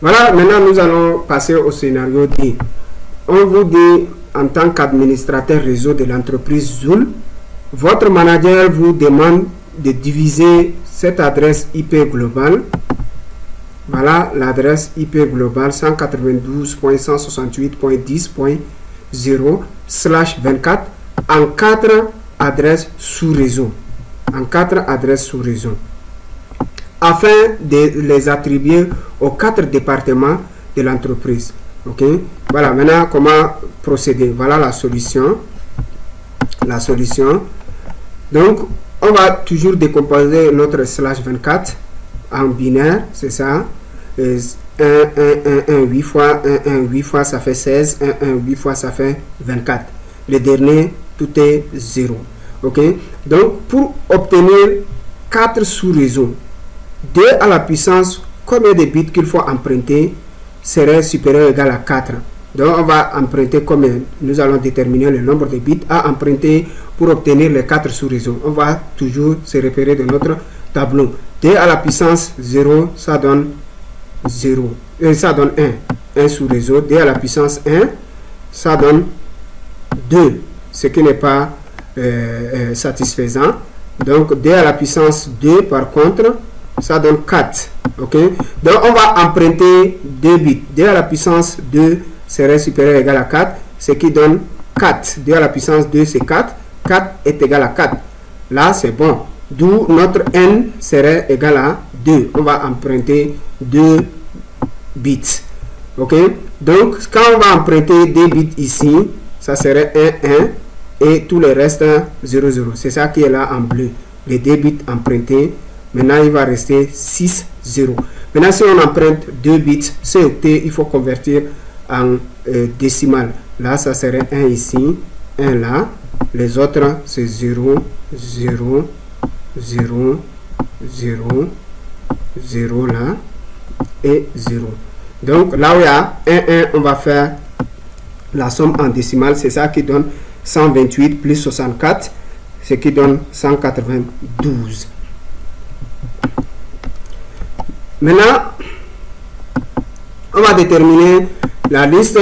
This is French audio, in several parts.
Voilà, maintenant nous allons passer au scénario D. On vous dit, en tant qu'administrateur réseau de l'entreprise Zool, votre manager vous demande de diviser cette adresse IP globale. Voilà l'adresse IP globale 192.168.10.0/24 en 4 adresses sous réseau. En 4 adresses sous réseau. Afin de les attribuer aux 4 départements de l'entreprise. Ok, voilà maintenant comment procéder. Voilà la solution. La solution. Donc, on va toujours décomposer notre /24 en binaire, c'est ça. 1, 8 fois 1, 8 fois, ça fait 16. 1, 8 fois, ça fait 24. Le dernier, tout est 0. Ok, donc pour obtenir 4 sous-réseaux, 2 à la puissance, combien de bits qu'il faut emprunter serait supérieur ou égal à 4. Donc on va emprunter combien? Nous allons déterminer le nombre de bits à emprunter pour obtenir les 4 sous-réseaux. On va toujours se repérer de notre tableau. 2 à la puissance 0, ça donne 0. Ça donne 1. 1 sous-réseau. 2 à la puissance 1, ça donne 2. Ce qui n'est pas satisfaisant. Donc 2 à la puissance 2 par contre, ça donne 4. Ok, donc on va emprunter 2 bits. 2 à la puissance 2 serait supérieur ou égal à 4, ce qui donne 4. 2 à la puissance 2 c'est 4. 4 est égal à 4. Là c'est bon. D'où notre n serait égal à 2. On va emprunter 2 bits. Ok, donc quand on va emprunter 2 bits ici, ça serait 1, 1 et tout le reste 0, 0. C'est ça qui est là en bleu. Les 2 bits empruntés. Maintenant, il va rester 6, 0. Maintenant, si on emprunte 2 bits, c'est octet, il faut convertir en décimal. Là, ça serait 1 ici, 1 là. Les autres, c'est 0, 0, 0, 0, 0 là et 0. Donc, là où il y a 1, 1, on va faire la somme en décimale. C'est ça qui donne 128 plus 64, ce qui donne 192. Maintenant, on va déterminer la liste,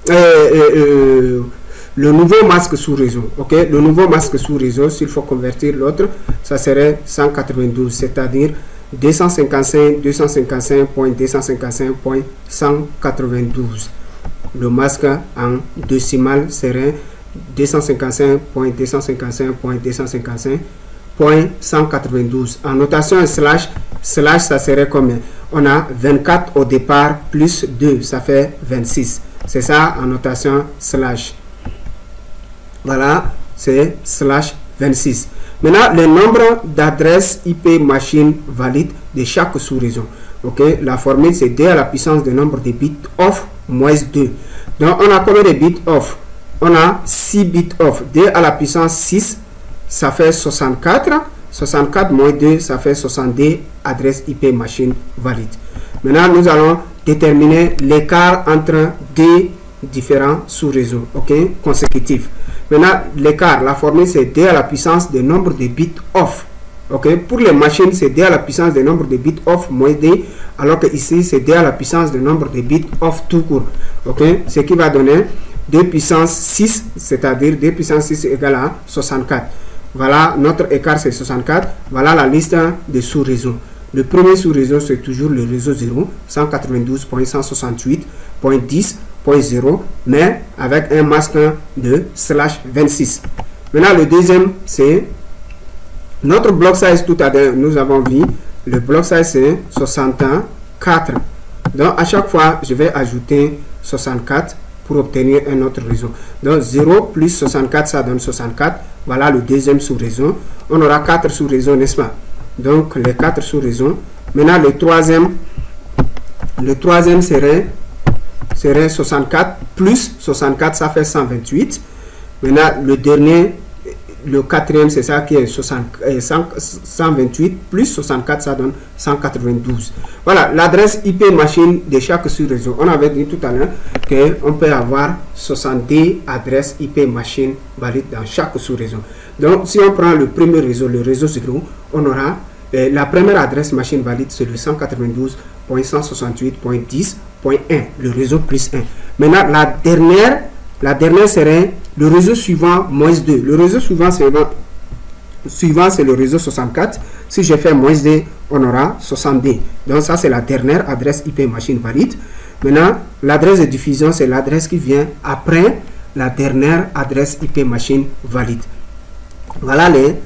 le nouveau masque sous réseau. Ok, le nouveau masque sous réseau, s'il faut convertir l'autre, ça serait 192, c'est-à-dire 255.255.192. Le masque en décimal serait 255.255.255.192. En notation slash, ça serait combien? On a 24 au départ plus 2, ça fait 26. C'est ça en notation slash. Voilà, c'est slash 26. Maintenant, le nombre d'adresses IP machine valides de chaque sous-réseau. Ok, la formule c'est 2 à la puissance du nombre de bits off moins 2. Donc, on a combien de bits off? On a 6 bits off. 2 à la puissance 6, ça fait 64. 64 moins 2, ça fait 62 adresses IP machine valides. Maintenant, nous allons déterminer l'écart entre deux différents sous-réseaux, ok, consécutifs. Maintenant, l'écart, la formule, c'est 2 à la puissance du nombre de bits off. Ok, pour les machines, c'est 2 à la puissance du nombre de bits off moins 2, alors que ici, c'est 2 à la puissance du nombre de bits off tout court. Ok, ce qui va donner 2 puissance 6, c'est-à-dire 2 puissance 6 égale à 64. Voilà, notre écart c'est 64. Voilà la liste des sous-réseaux. Le premier sous-réseau, c'est toujours le réseau 0, 192.168.10.0, mais avec un masque de /26. Maintenant, le deuxième, c'est notre block size. Tout à l'heure, nous avons vu, le block size c'est 64. Donc, à chaque fois, je vais ajouter 64 pour obtenir un autre réseau. Donc 0 plus 64, ça donne 64. Voilà le deuxième sous-réseau. On aura 4 sous-réseaux, n'est-ce pas? Donc les 4 sous-réseaux. Maintenant le troisième serait 64 plus 64, ça fait 128. Maintenant le dernier, le quatrième, c'est ça qui est 128 plus 64, ça donne 192. Voilà l'adresse IP machine de chaque sous-réseau. On avait dit tout à l'heure qu'on peut avoir 70 adresses IP machine valides dans chaque sous-réseau. Donc si on prend le premier réseau, le réseau 0, on aura la première adresse machine valide, c'est le 192.168.10.1, le réseau plus 1. Maintenant, la dernière serait le réseau suivant moins 2. Le réseau suivant, c'est le réseau 64. Si je fais moins 2, on aura 62. Donc, ça, c'est la dernière adresse IP machine valide. Maintenant, l'adresse de diffusion, c'est l'adresse qui vient après la dernière adresse IP machine valide. Voilà les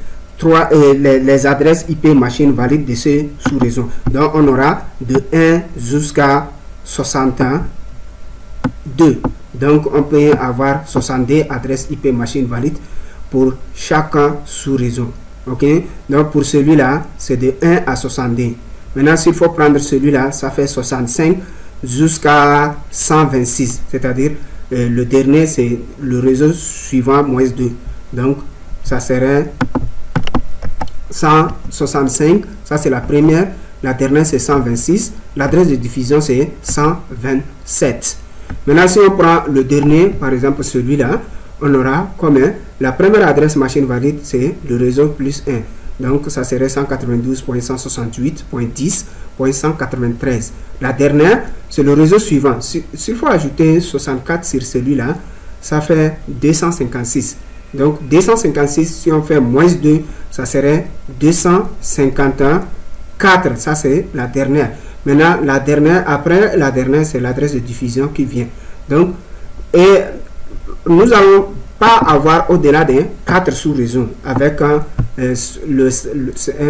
adresses IP machine valides de ce sous-réseau. Donc, on aura de 1 jusqu'à 62. Donc, on peut avoir 62 adresses IP machine valides pour chaque sous-réseau. OK? Donc, pour celui-là, c'est de 1 à 62. Maintenant, s'il faut prendre celui-là, ça fait 65 jusqu'à 126. C'est-à-dire, le dernier, c'est le réseau suivant moins 2. Donc, ça serait 165. Ça, c'est la première. La dernière, c'est 126. L'adresse de diffusion, c'est 127. Maintenant, si on prend le dernier, par exemple celui-là, on aura comme la première adresse machine valide, c'est le réseau plus 1. Donc, ça serait 192.168.10.193. La dernière, c'est le réseau suivant. S'il faut ajouter 64 sur celui-là, ça fait 256. Donc, 256, si on fait moins 2, ça serait 254. Ça, c'est la dernière. Maintenant, la dernière, après la dernière, c'est l'adresse de diffusion qui vient. Donc, et nous n'allons pas avoir au-delà de 4 sous-réseaux avec un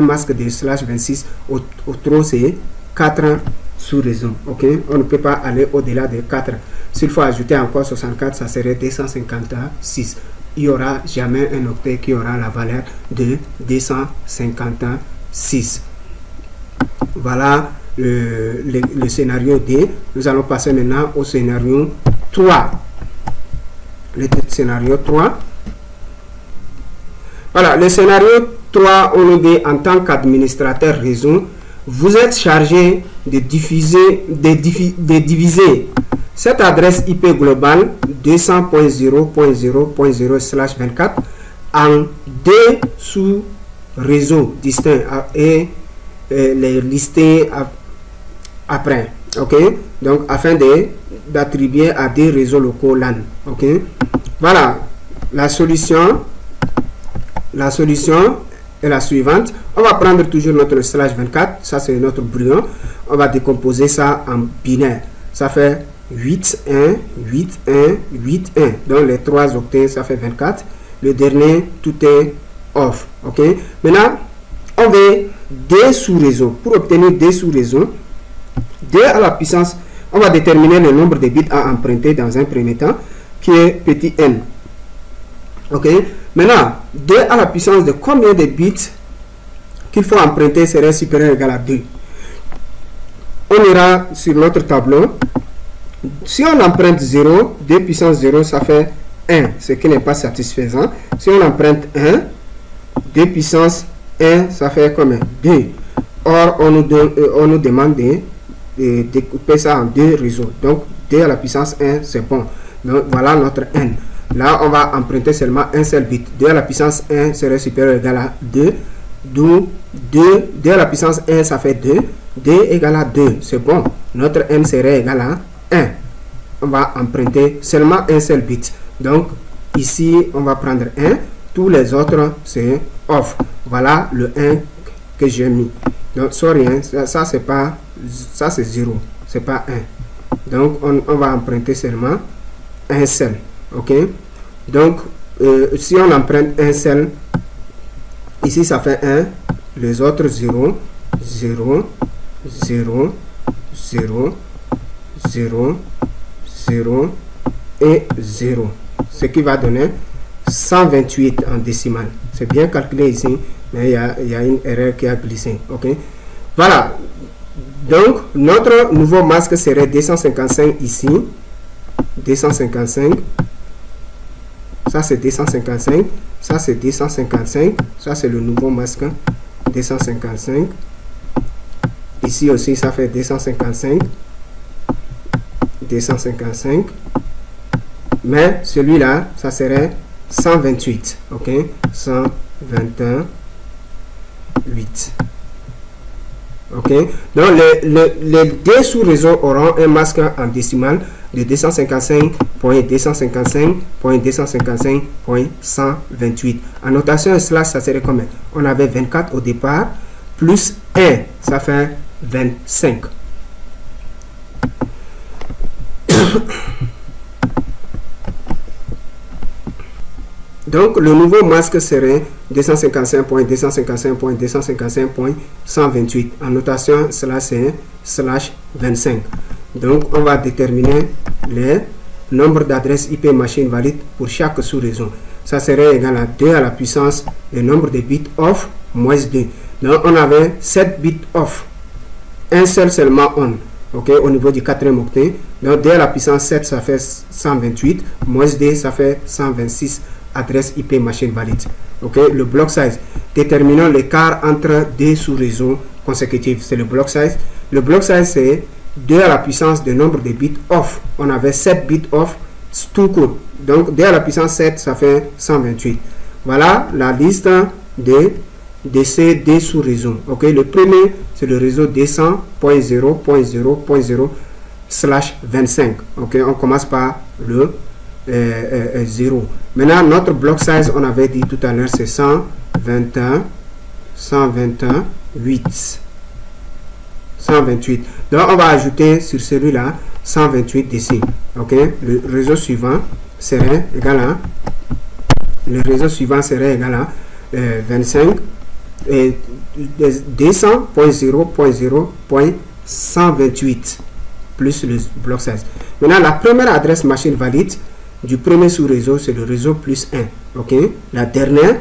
masque de /26. Au trop, c'est 4 sous-réseaux. OK? On ne peut pas aller au-delà de 4. S'il faut ajouter encore 64, ça serait 256. Il n'y aura jamais un octet qui aura la valeur de 256. Voilà le scénario D. Nous allons passer maintenant au scénario 3. Le scénario 3. Voilà, le scénario 3, on nous dit en tant qu'administrateur réseau, vous êtes chargé de diviser cette adresse IP globale 200.0.0.0/24 en 2 sous-réseaux distincts et les lister après. OK? Donc, afin d'attribuer à des réseaux locaux LAN. OK? Voilà. La solution est la suivante. On va prendre toujours notre /24. Ça, c'est notre brouillon. On va décomposer ça en binaire. Ça fait 8, 1, 8, 1, 8, 1. Donc, les 3 octets, ça fait 24. Le dernier, tout est off. OK? Maintenant, on veut des sous-réseaux. Pour obtenir des sous-réseaux, 2 à la puissance, on va déterminer le nombre de bits à emprunter dans un premier temps, qui est petit n. OK? Maintenant, 2 à la puissance de combien de bits qu'il faut emprunter serait supérieur ou égal à 2. On ira sur notre tableau. Si on emprunte 0, 2 puissance 0, ça fait 1, ce qui n'est pas satisfaisant. Si on emprunte 1, 2 puissance 1, ça fait combien? 2. Or, on nous demande de découper ça en 2 réseaux. Donc, 2 à la puissance 1, c'est bon. Donc, voilà notre n. Là, on va emprunter seulement un seul bit. 2 à la puissance 1 serait supérieur ou égal à 2. D'où 2 à la puissance 1, ça fait 2. 2 égale à 2, c'est bon. Notre n serait égal à 1. On va emprunter seulement un seul bit. Donc, ici, on va prendre 1. Tous les autres, c'est off. Voilà le 1 que j'ai mis. Donc, sorry, hein, ça c'est pas... Ça, c'est 0. C'est pas 1. Donc, on va emprunter seulement un seul. OK? Donc, si on emprunte un seul, ici, ça fait 1. Les autres, 0, 0, 0, 0, 0, 0 et 0. Ce qui va donner 128 en décimale. C'est bien calculé ici, mais il y a une erreur qui a glissé. OK? Voilà. Donc, notre nouveau masque serait 255 ici. 255. Ça, c'est 255. Ça, c'est 255. Ça, c'est le nouveau masque. 255. Ici aussi, ça fait 255. 255. Mais celui-là, ça serait 128. OK? 128. Ok, donc les deux sous-réseaux auront un masque en décimal de 255.255.255.128. En notation slash, ça serait combien? On avait 24 au départ, plus 1, ça fait 25. Donc, le nouveau masque serait 255.255.255.128. En notation, cela c'est slash 25. Donc, on va déterminer le nombre d'adresses IP machine valides pour chaque sous-réseau. Ça serait égal à 2 à la puissance le nombre de bits off moins 2. Donc, on avait 7 bits off. Un seul seulement on. Ok, au niveau du quatrième octet. Donc, 2 à la puissance 7, ça fait 128. Moins 2, ça fait 126. Adresse IP machine valide. Ok, le block size. Déterminons l'écart entre deux sous-réseaux consécutifs. C'est le block size. Le block size, c'est 2 à la puissance du nombre de bits off. On avait 7 bits off tout court. Donc, 2 à la puissance 7, ça fait 128. Voilà la liste de ces deux sous-réseaux. Ok, le premier, c'est le réseau 200.0.0.0/25. Ok, on commence par le 0. Maintenant, notre block size, on avait dit tout à l'heure, c'est 128. Donc, on va ajouter sur celui-là 128 ici. Ok, le réseau suivant serait égal à 25 et 200.0.0.128 plus le block size. Maintenant, la première adresse machine valide du premier sous-réseau, c'est le réseau plus 1. Ok, la dernière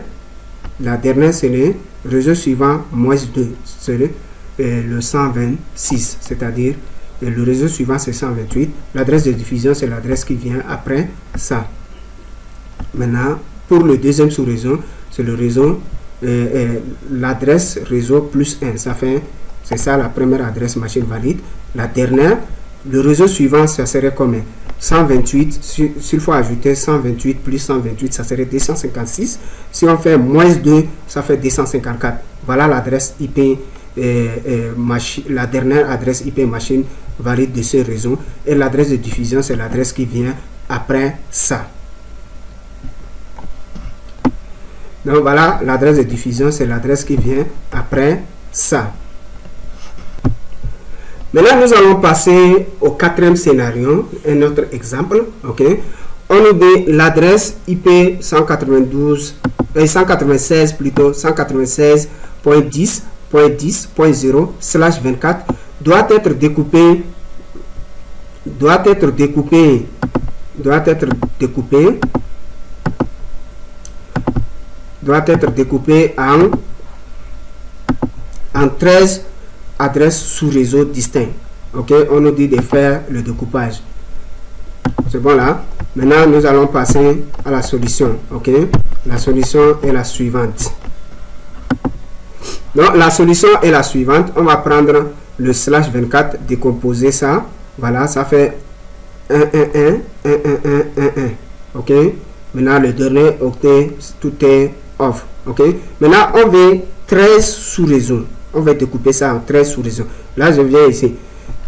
c'est le réseau suivant moins 2, c'est le 126, c'est-à-dire le réseau suivant c'est 128. L'adresse de diffusion, c'est l'adresse qui vient après ça. Maintenant, pour le deuxième sous-réseau, c'est le réseau, l'adresse réseau plus 1. C'est ça la première adresse machine valide. La dernière, le réseau suivant, ça serait combien? 128, s'il faut ajouter 128 plus 128, ça serait 256. Si on fait moins 2, ça fait 254. Voilà l'adresse IP, la dernière adresse IP machine valide de ce réseau. Et l'adresse de diffusion, c'est l'adresse qui vient après ça. Donc voilà, l'adresse de diffusion, c'est l'adresse qui vient après ça. Maintenant, nous allons passer au quatrième scénario, un autre exemple. Ok, on nous dit l'adresse IP 196 plutôt 196.10.10.0/24 doit être découpé en 13 adresses sous réseau distincts. Ok, on nous dit de faire le découpage. C'est bon là. Maintenant, nous allons passer à la solution. Ok, la solution est la suivante. Donc, la solution est la suivante. On va prendre le slash 24, décomposer ça. Voilà, ça fait 1, 1, 1, 1, 1, 1, 1, 1. Ok, maintenant le dernier octet, tout est off. Ok, maintenant on veut 13 sous-réseaux. On va découper ça en 13 sous-réseaux. Là, je viens ici.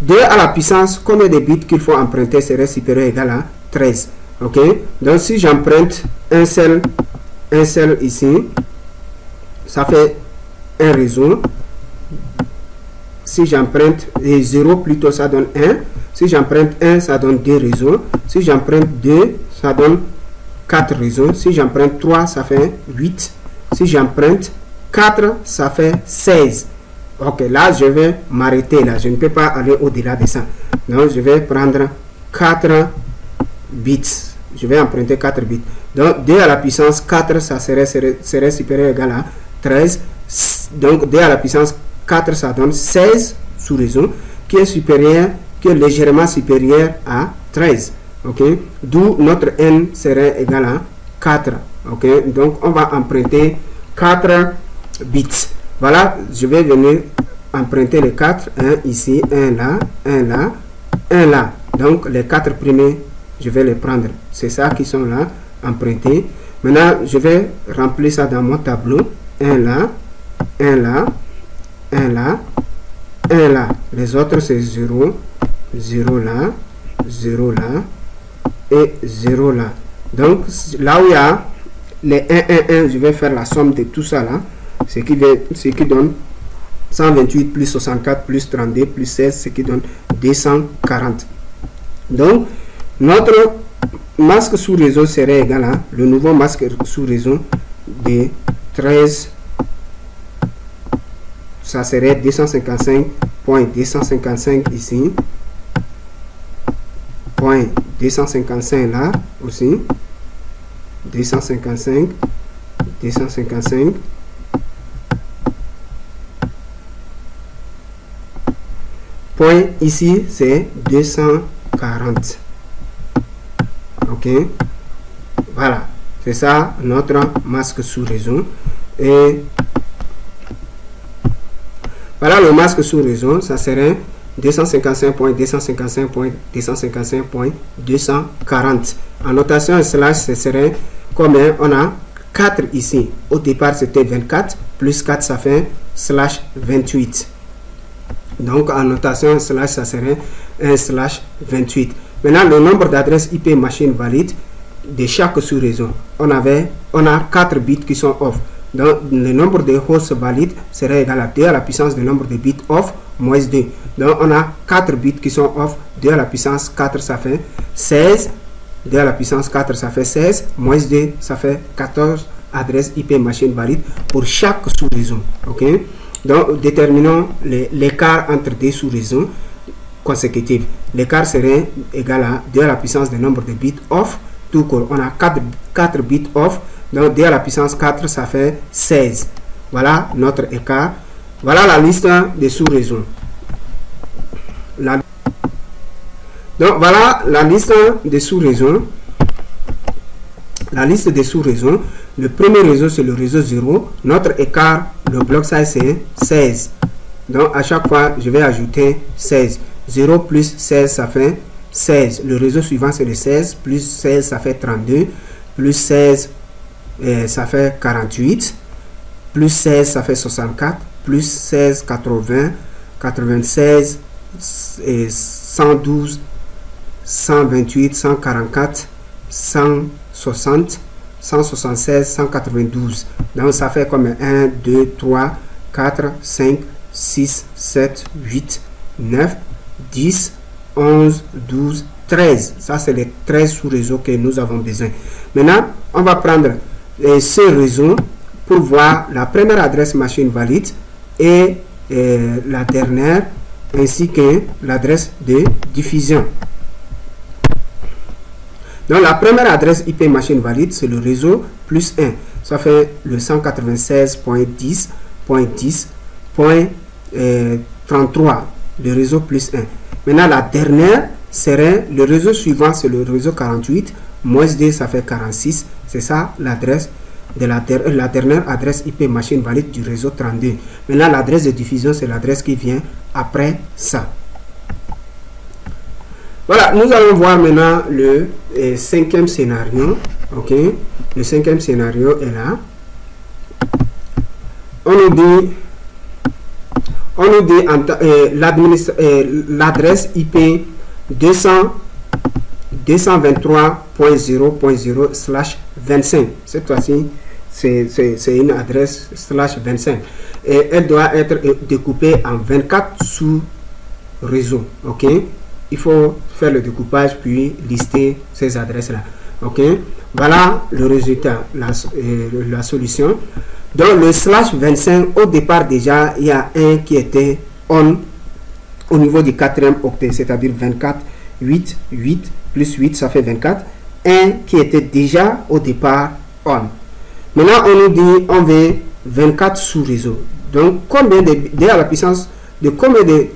2 à la puissance, combien de bits qu'il faut emprunter serait supérieur ou égal à 13. Ok, donc si j'emprunte un seul ici, ça fait un réseau. Si j'emprunte 0 plutôt, ça donne 1. Si j'emprunte 1, ça donne 2 réseaux. Si j'emprunte 2, ça donne 4 réseaux. Si j'emprunte 3, ça fait 8. Si j'emprunte 4, ça fait 16. Ok, là, je vais m'arrêter là. Je ne peux pas aller au-delà de ça. Donc, je vais prendre 4 bits. Je vais emprunter 4 bits. Donc, 2 à la puissance 4, ça serait supérieur ou égal à 13. Donc, 2 à la puissance 4, ça donne 16 sous-réseaux, qui est légèrement supérieur à 13. Ok, d'où notre n serait égal à 4. Ok, donc on va emprunter 4 bits. Voilà, je vais venir emprunter les 4, 1 ici, 1 là, 1 là, 1 là. Donc les 4 premiers, je vais les prendre. C'est ça qui sont là, empruntés. Maintenant, je vais remplir ça dans mon tableau. 1 là, 1 là, 1 là, 1 là. Les autres, c'est 0, 0 là, 0 là et 0 là. Donc, là où il y a les 1, 1, 1, je vais faire la somme de tout ça là. Ce qui donne 128 plus 64 plus 32 plus 16, ce qui donne 240. Donc, notre masque sous réseau serait égal à le nouveau masque sous réseau de 13. Ça serait 255.255 ici. Point 255 là aussi. 255. 255. Point ici, c'est 240. Ok. Voilà. C'est ça notre masque sous réseau. Et voilà le masque sous réseau. Ça serait 255.255.255.240. En notation slash, ce serait combien? On a 4 ici. Au départ, c'était 24. Plus 4, ça fait slash 28. Donc, en notation slash, ça serait 1 slash 28. Maintenant, le nombre d'adresses IP machine valide de chaque sous-réseau. On a 4 bits qui sont off. Donc, le nombre de hosts valides serait égal à 2 à la puissance du nombre de bits off moins 2. Donc, on a 4 bits qui sont off. 2 à la puissance 4, ça fait 16. 2 à la puissance 4, ça fait 16. Moins 2, ça fait 14 adresses IP machine valides pour chaque sous-réseau. Ok? Donc, déterminons l'écart entre des sous-réseaux consécutifs. L'écart serait égal à 2 à la puissance du nombre de bits off. Tout court, on a 4 bits off. Donc, 2 à la puissance 4, ça fait 16. Voilà notre écart. Voilà la liste des sous-réseaux. Donc, voilà la liste des sous-réseaux. La liste des sous-réseaux. Le premier réseau, c'est le réseau 0. Notre écart, le bloc size, c'est 16. Donc, à chaque fois, je vais ajouter 16. 0 plus 16, ça fait 16. Le réseau suivant, c'est le 16. Plus 16, ça fait 32. Plus 16, ça fait 48. Plus 16, ça fait 64. Plus 16, 80. 96, 112. 128, 144, 160, 176, 192. Donc, ça fait comme 1, 2, 3, 4, 5, 6, 7, 8, 9, 10, 11, 12, 13. Ça, c'est les 13 sous-réseaux que nous avons besoin. Maintenant, on va prendre ce réseau pour voir la première adresse machine valide et la dernière, ainsi que l'adresse de diffusion. Donc, la première adresse IP machine valide, c'est le réseau plus 1. Ça fait le 196.10.10.33, le réseau plus 1. Maintenant, la dernière serait le réseau suivant, c'est le réseau 48. Moins 2, ça fait 46. C'est ça l'adresse de la dernière adresse IP machine valide du réseau 32. Maintenant, l'adresse de diffusion, c'est l'adresse qui vient après ça. Voilà, nous allons voir maintenant le cinquième scénario. Ok, le cinquième scénario est là. On nous dit l'adresse IP 223.0.0/25. Cette fois-ci, c'est une adresse /25 et elle doit être découpée en 24 sous-réseaux. Ok, il faut faire le découpage puis lister ces adresses là. Ok, voilà le résultat, la solution. Donc le /25, au départ déjà il y a un qui était on au niveau du quatrième octet, c'est-à-dire 24, 8, 8 plus 8, ça fait 24. Un qui était déjà au départ on. Maintenant on nous dit on veut 24 sous-réseaux. Donc combien de à la puissance de combien de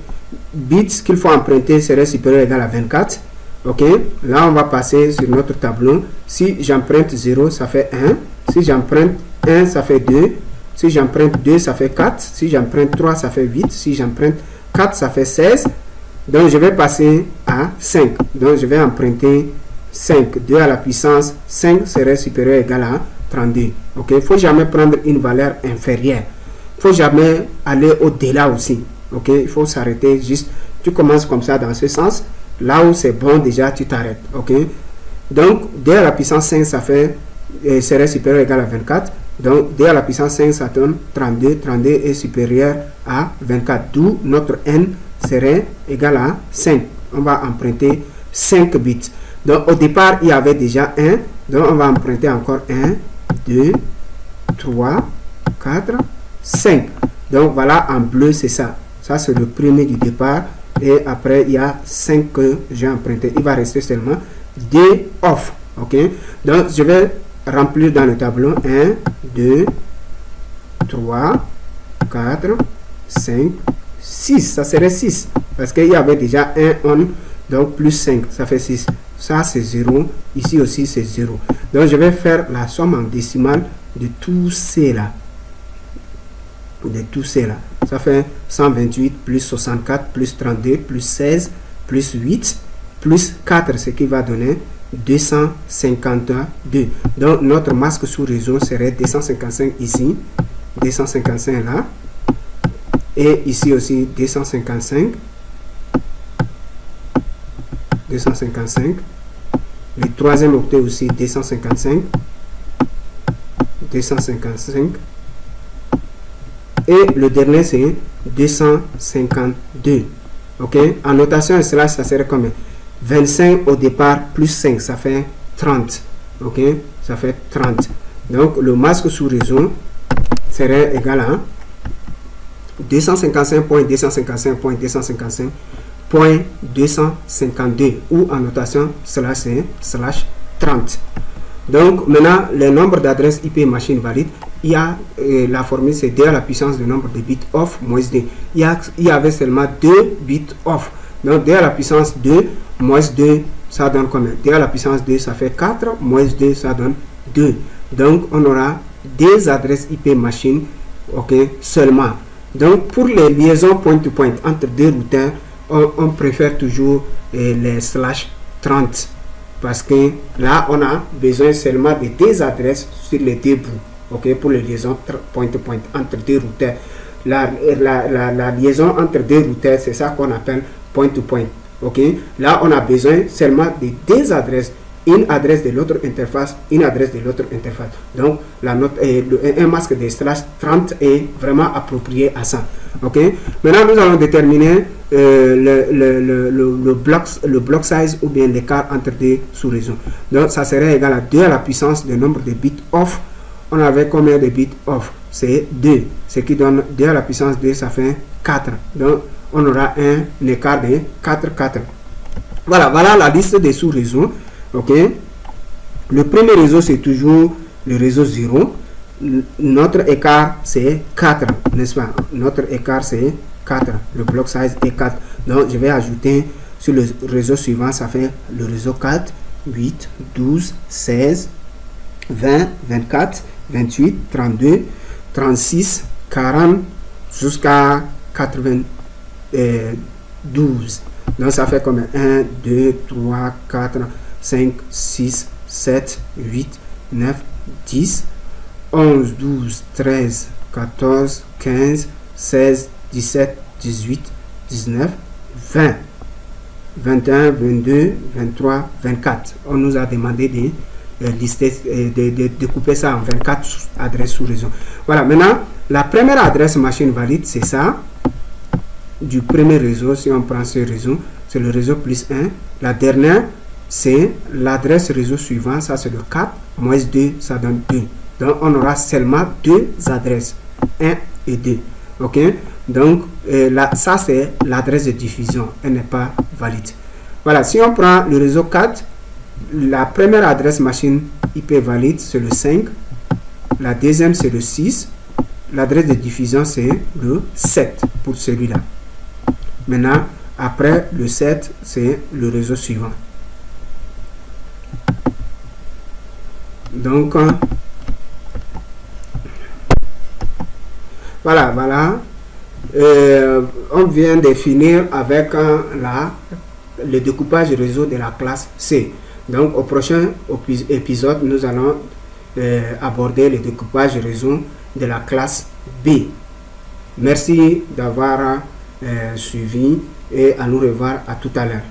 bits qu'il faut emprunter serait supérieur ou égal à 24. Ok, là on va passer sur notre tableau. Si j'emprunte 0, ça fait 1. Si j'emprunte 1, ça fait 2. Si j'emprunte 2, ça fait 4. Si j'emprunte 3, ça fait 8. Si j'emprunte 4, ça fait 16. Donc je vais passer à 5. Donc je vais emprunter 5. 2 à la puissance 5 serait supérieur ou égal à 32. Ok, il ne faut jamais prendre une valeur inférieure. Il ne faut jamais aller au-delà aussi. Ok, il faut s'arrêter juste. Tu commences comme ça dans ce sens. Là où c'est bon, déjà, tu t'arrêtes. Ok. Donc, d à la puissance 5, ça fait serait supérieur ou égal à 24. Donc, d à la puissance 5, ça donne 32. 32 est supérieur à 24. D'où notre n serait égal à 5. On va emprunter 5 bits. Donc, au départ, il y avait déjà 1. Donc, on va emprunter encore 1, 2, 3, 4, 5. Donc, voilà, en bleu, c'est ça. Ça, c'est le premier du départ. Et après, il y a 5 que j'ai emprunté. Il va rester seulement D off. Ok. Donc, je vais remplir dans le tableau 1, 2, 3, 4, 5, 6. Ça serait 6. Parce qu'il y avait déjà 1 on. Donc, plus 5. Ça fait 6. Ça, c'est 0. Ici aussi, c'est 0. Donc, je vais faire la somme en décimale de tous ces-là. Ça fait 128 plus 64 plus 32 plus 16 plus 8 plus 4, ce qui va donner 252. Donc, notre masque sous réseau serait 255 ici, 255 là, et ici aussi 255. Le troisième octet aussi 255. Et le dernier c'est 252. Ok, en notation slash, ça serait combien? 25 au départ plus 5, ça fait 30. Ok, ça fait 30. Donc le masque sous réseau serait égal à 255.255.255.252 ou en notation slash c'est slash 30. Donc maintenant le nombre d'adresses IP machine valide, il y a la formule c'est d à la puissance du nombre de bits off moins d. Il y avait seulement 2 bits off. Donc d à la puissance 2 moins 2, ça donne combien? D à la puissance 2, ça fait 4, moins 2, ça donne 2. Donc on aura des adresses IP machine, ok, seulement. Donc pour les liaisons point-to-point entre deux routeurs, on préfère toujours les slash 30. Parce que là, on a besoin seulement de deux adresses sur les deux bouts. Ok, pour les liaisons point-to-point entre deux routeurs. La liaison entre deux routeurs, c'est ça qu'on appelle point-to-point. Ok, là, on a besoin seulement de deux adresses. Une adresse de l'autre interface, une adresse de l'autre interface. Donc, un masque de slash 30 est vraiment approprié à ça. Ok, maintenant nous allons déterminer le block size ou bien l'écart entre deux sous-réseaux. Donc, ça serait égal à 2 à la puissance du nombre de bits off. On avait combien de bits off? C'est 2. Ce qui donne 2 à la puissance 2, ça fait 4. Donc, on aura un écart de 4, 4. Voilà la liste des sous-réseaux. Ok, le premier réseau c'est toujours le réseau 0. Notre écart c'est 4, n'est-ce pas? Notre écart c'est 4. Le block size est 4. Donc je vais ajouter sur le réseau suivant, ça fait le réseau 4, 8, 12, 16, 20, 24, 28, 32, 36, 40 jusqu'à 92. Donc ça fait comme 1, 2, 3, 4, 5, 6, 7, 8, 9, 10, 11, 12, 13, 14, 15, 16, 17, 18, 19, 20, 21, 22, 23, 24. On nous a demandé de lister, de découper ça en 24 adresses sous réseau. Voilà, maintenant, la première adresse machine valide, c'est ça. Du premier réseau, si on prend ce réseau, c'est le réseau plus 1. La dernière, c'est l'adresse réseau suivant, ça c'est le 4, moins 2, ça donne 2. Donc on aura seulement deux adresses, 1 et 2. Ok, donc ça c'est l'adresse de diffusion, elle n'est pas valide. Voilà, si on prend le réseau 4, la première adresse machine IP valide c'est le 5, la deuxième c'est le 6, l'adresse de diffusion c'est le 7 pour celui-là. Maintenant, après le 7, c'est le réseau suivant. Donc, voilà. On vient de finir avec le découpage réseau de la classe C. Donc, au prochain épisode, nous allons aborder le découpage réseau de la classe B. Merci d'avoir suivi et à nous revoir à tout à l'heure.